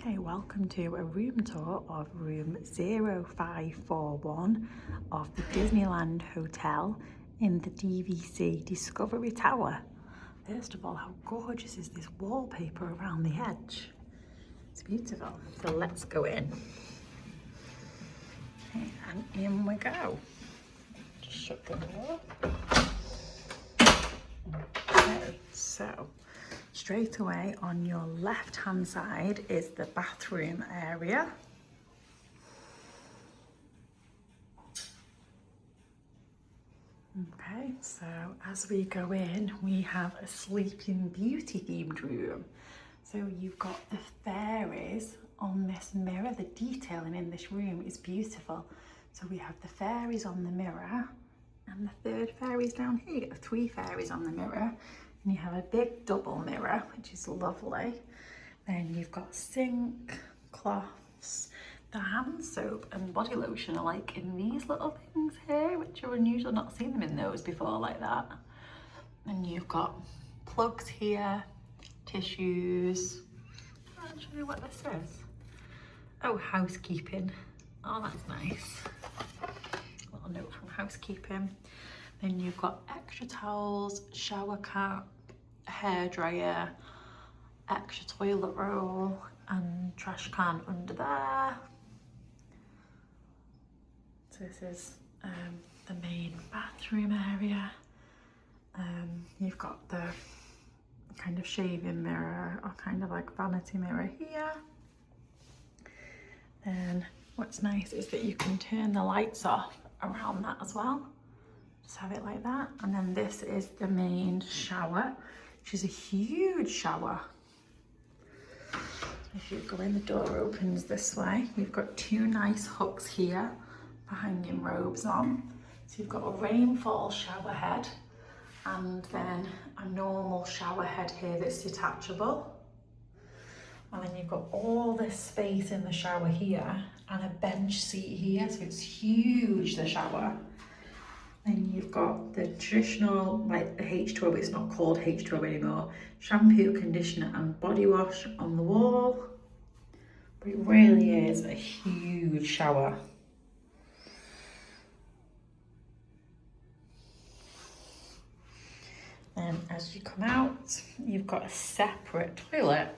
Okay, welcome to a room tour of room 0541 of the Disneyland Hotel in the DVC Discovery Tower. First of all, how gorgeous is this wallpaper around the edge? It's beautiful. So let's go in. Okay, and in we go. Just shut the door. Okay, so straight away on your left hand side is the bathroom area. Okay, so as we go in, we have a Sleeping Beauty themed room. So you've got the fairies on this mirror. The detailing in this room is beautiful. So we have the fairies on the mirror and the third fairies down here. You get 3 fairies on the mirror. And you have a big double mirror, which is lovely. Then you've got sink, cloths, the hand soap and body lotion are like in these little things here, which are unusual. I've not seen them in those before like that. And you've got plugs here, tissues. I'll show you what this is. Oh, housekeeping. Oh, that's nice. A little note from housekeeping. Then you've got extra towels, shower cap, hairdryer, extra toilet roll and trash can under there. So this is the main bathroom area. You've got the kind of shaving mirror or kind of like vanity mirror here. Then what's nice is that you can turn the lights off around that as well. Just have it like that. And then this is the main shower, which is a huge shower. If you go in, the door opens this way. You've got 2 nice hooks here for hanging robes on. So you've got a Rainfall shower head and then a normal shower head here that's detachable. And then you've got all this space in the shower here and a bench seat here. So it's huge, the shower. And you've got the traditional, like the H2O, it's not called H2O anymore, shampoo, conditioner and body wash on the wall. But it really is a huge shower. And as you come out, you've got a separate toilet.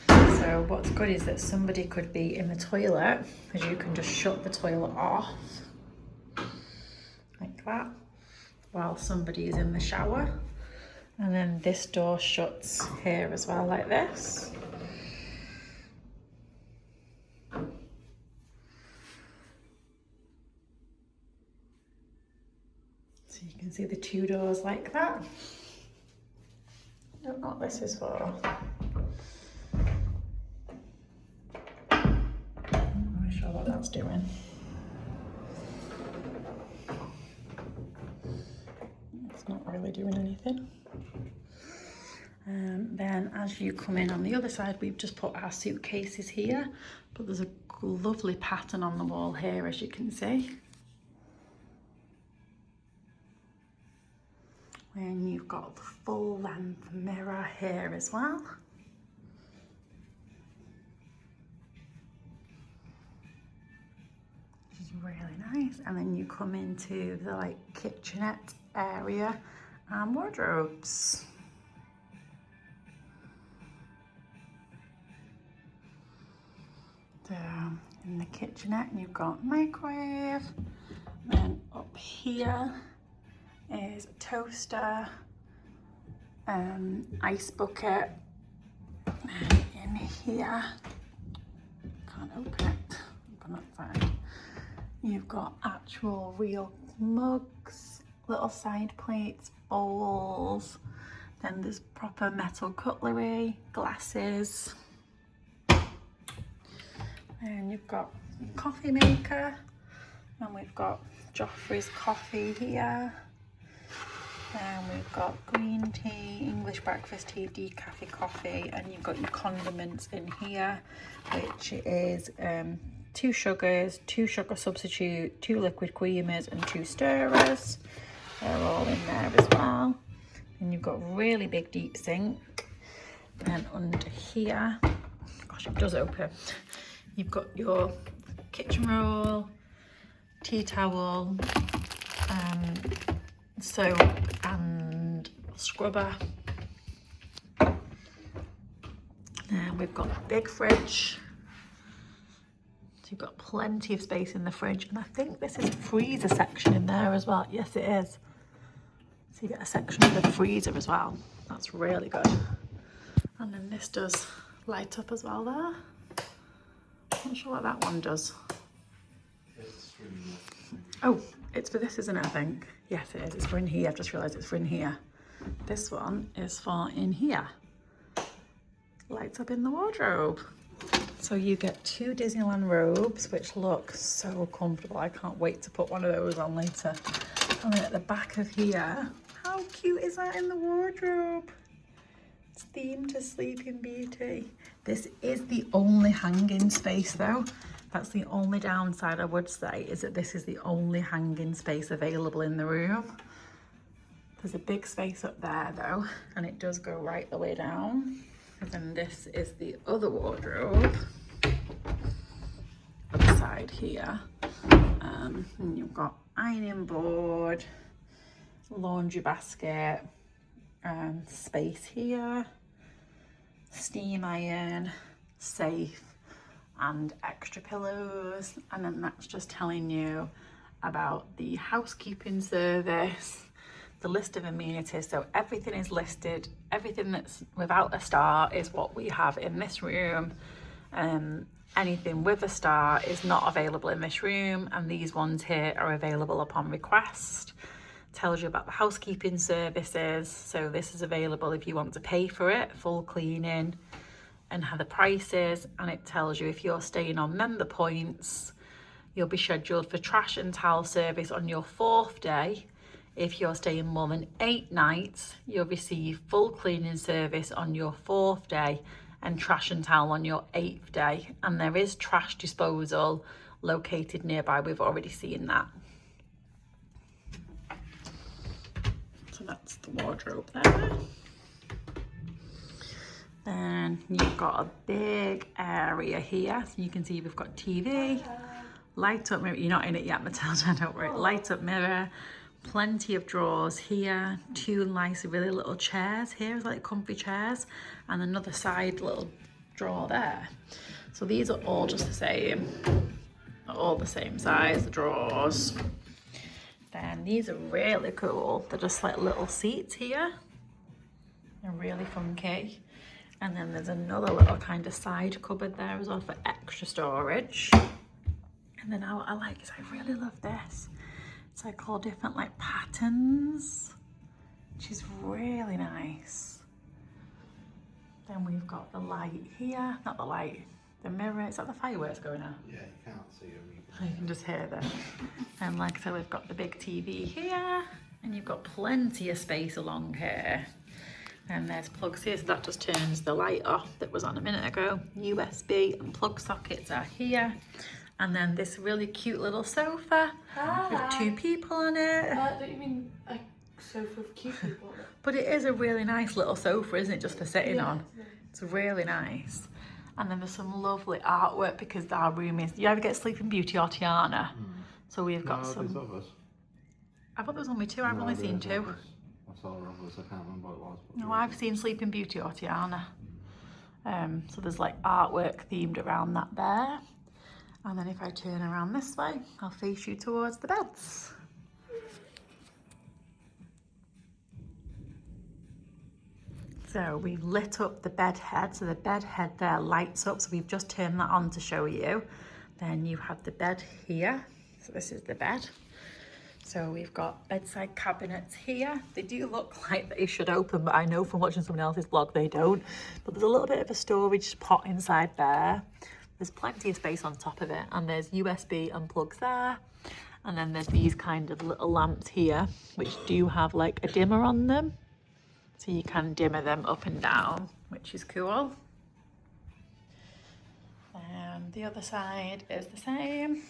So what's good is that somebody could be in the toilet, as you can just shut the toilet off. Like that, while somebody is in the shower. And then this door shuts here as well, like this. So you can see the 2 doors like that. I don't know what this is for. I'm not sure what that's doing. Not really doing anything. Then as you come in on the other side, we've just put our suitcases here, but there's a lovely pattern on the wall here, as you can see. And you've got the full length mirror here as well. Which is really nice. And then you come into the like kitchenette area and wardrobes. So in the kitchenette you've got microwave, then up here is a toaster, ice bucket, and in here, can't open it, open that side, you've got actual real mugs, little side plates, bowls, then there's proper metal cutlery, glasses, and you've got coffee maker, and we've got Joffrey's coffee here, and we've got green tea, English breakfast tea, decaf coffee, and you've got your condiments in here, which is 2 sugars, 2 sugar substitute, 2 liquid creamers and 2 stirrers. They're all in there as well. And you've got a really big deep sink. And under here, gosh, gosh, it does open. You've got your kitchen roll, tea towel, soap and scrubber. Then we've got a big fridge. So you've got plenty of space in the fridge. And I think this is a freezer section in there as well. Yes, it is. So you get a section of the freezer as well. That's really good. And then this does light up as well there. Not sure what that one does. Oh, it's for this, isn't it, I think? Yes, it is. It's for in here. I've just realised it's for in here. This one is for in here. Lights up in the wardrobe. So you get 2 Disneyland robes, which look so comfortable. I can't wait to put one of those on later. And then at the back of here, how cute is that in the wardrobe? It's themed to Sleeping Beauty. This is the only hanging space though. That's the only downside I would say, is that this is the only hanging space available in the room. There's a big space up there though, and it does go right the way down. And then this is the other wardrobe, other side here. And you've got ironing board, laundry basket, space here, steam iron, safe, and extra pillows. And then that's just telling you about the housekeeping service, the list of amenities. So everything is listed. Everything that's without a star is what we have in this room. Anything with a star is not available in this room, and these ones here are available upon request. Tells you about the housekeeping services. So this is available if you want to pay for it, full cleaning, and how the price is. And it tells you if you're staying on member points, you'll be scheduled for trash and towel service on your 4th day. If you're staying more than 8 nights, you'll receive full cleaning service on your 4th day and trash and towel on your 8th day. And there is trash disposal located nearby. We've already seen that. So that's the wardrobe there. Then you've got a big area here. So you can see we've got TV, light up mirror. You're not in it yet, Matilda, don't worry. Light up mirror. Plenty of drawers here, 2 nice really little chairs here, like comfy chairs, and another side little drawer there. So these are all just the same, all the same size, the drawers. Then these are really cool. They're just like little seats here. They're really funky. And then there's another little kind of side cupboard there as well for extra storage. And then what I like is I really love this. It's like all different like patterns, which is really nice. Then we've got the light here, not the light, the mirror. Is that the fireworks going on? Yeah, you can't see them. You can just hear them. And like I said, we've got the big TV here, and you've got plenty of space along here. And there's plugs here, so that just turns the light off that was on a minute ago. USB and plug sockets are here. And then this really cute little sofa with 2 people on it. Don't you mean a sofa with cute people on it? But it is a really nice little sofa, isn't it, just for sitting on? Yeah. It's really nice. And then there's some lovely artwork because our room is... You ever get Sleeping Beauty or Tiana? So we've got some... I thought there was only 2. I've only seen 2. I saw others. I can't remember what it was. No, I've seen Sleeping Beauty or Tiana. So there's like artwork themed around that there. And then if I turn around this way, I'll face you towards the beds. So we've lit up the bed head. So the bed head there lights up. So we've just turned that on to show you. Then you have the bed here. So this is the bed. So we've got bedside cabinets here. They do look like they should open, but I know from watching someone else's vlog they don't. But there's a little bit of a storage pot inside there. There's plenty of space on top of it, and there's USB and plugs there. And then there's these kind of little lamps here, which do have like a dimmer on them. So you can dimmer them up and down, which is cool. And the other side is the same.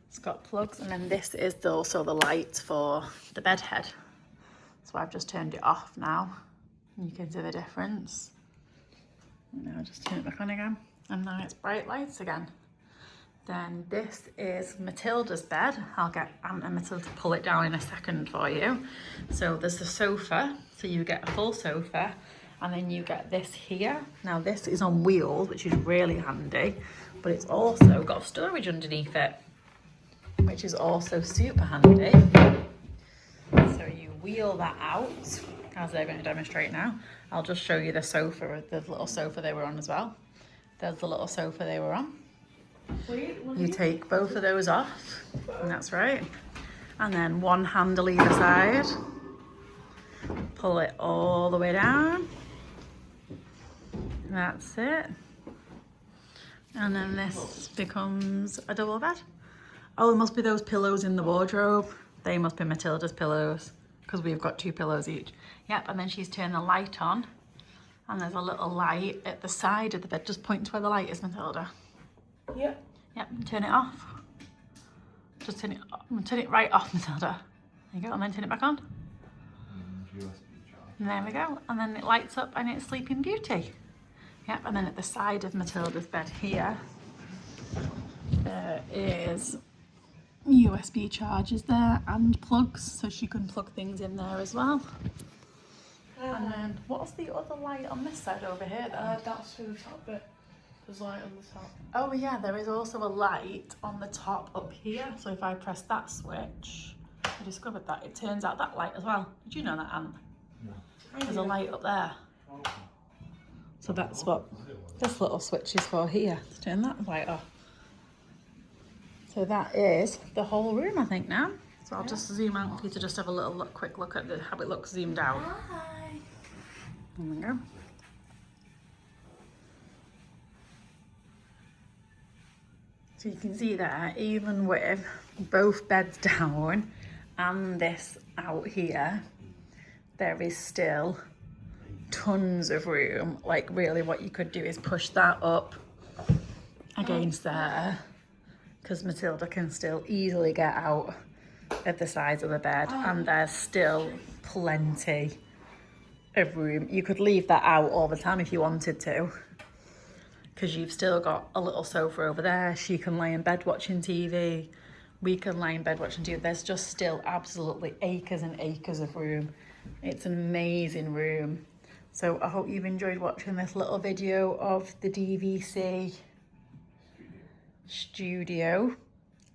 It's got plugs, and then this is also the light for the bed head. So I've just turned it off now, and you can see the difference. Now just turn it back on again. And now it's bright lights again. Then this is Matilda's bed. I'll get Aunt and Matilda to pull it down in a second for you. So there's the sofa, so you get a full sofa, and then you get this here. Now this is on wheels, which is really handy, but it's also got storage underneath it, which is also super handy. So you wheel that out, as they're going to demonstrate now. I'll just show you the sofa, the little sofa they were on as well. There's the little sofa they were on. You take both of those off, and that's right. And then one handle either side. Pull it all the way down. That's it. And then this becomes a double bed. Oh, it must be those pillows in the wardrobe. They must be Matilda's pillows, because we've got 2 pillows each. Yep, and then she's turned the light on. And there's a little light at the side of the bed. Just point to where the light is, Matilda. Yep. Yep, turn it off. Just turn it right off, Matilda. There you go, and then turn it back on. And there we go. And then it lights up and it's Sleeping Beauty. Yep, and then at the side of Matilda's bed here, there is USB chargers there and plugs, so she can plug things in there as well. And then, what's the other light on this side over here then? That's for the top bit. There's light on the top. Oh yeah, there is also a light on the top up here. So if I press that switch, I discovered that it turns out that light as well. Did you know that, Ant? No. There's a light up there. So that's what this little switch is for here, to turn that light off. So that is the whole room, I think, now. So I'll just zoom out for you to just have a little quick look at how it looks zoomed out. Hi. There we go. So you can see there, even with both beds down and this out here, there is still tons of room. Like really what you could do is push that up against there, because Matilda can still easily get out at the sides of the bed, and there's still plenty of room. You could leave that out all the time if you wanted to, because you've still got a little sofa over there. She can lay in bed watching TV. We can lay in bed watching TV. There's just still absolutely acres and acres of room. It's an amazing room. So I hope you've enjoyed watching this little video of the DVC studio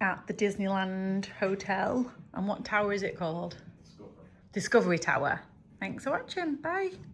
at the Disneyland Hotel. And what tower is it called? Discovery Tower. Thanks for watching. Bye.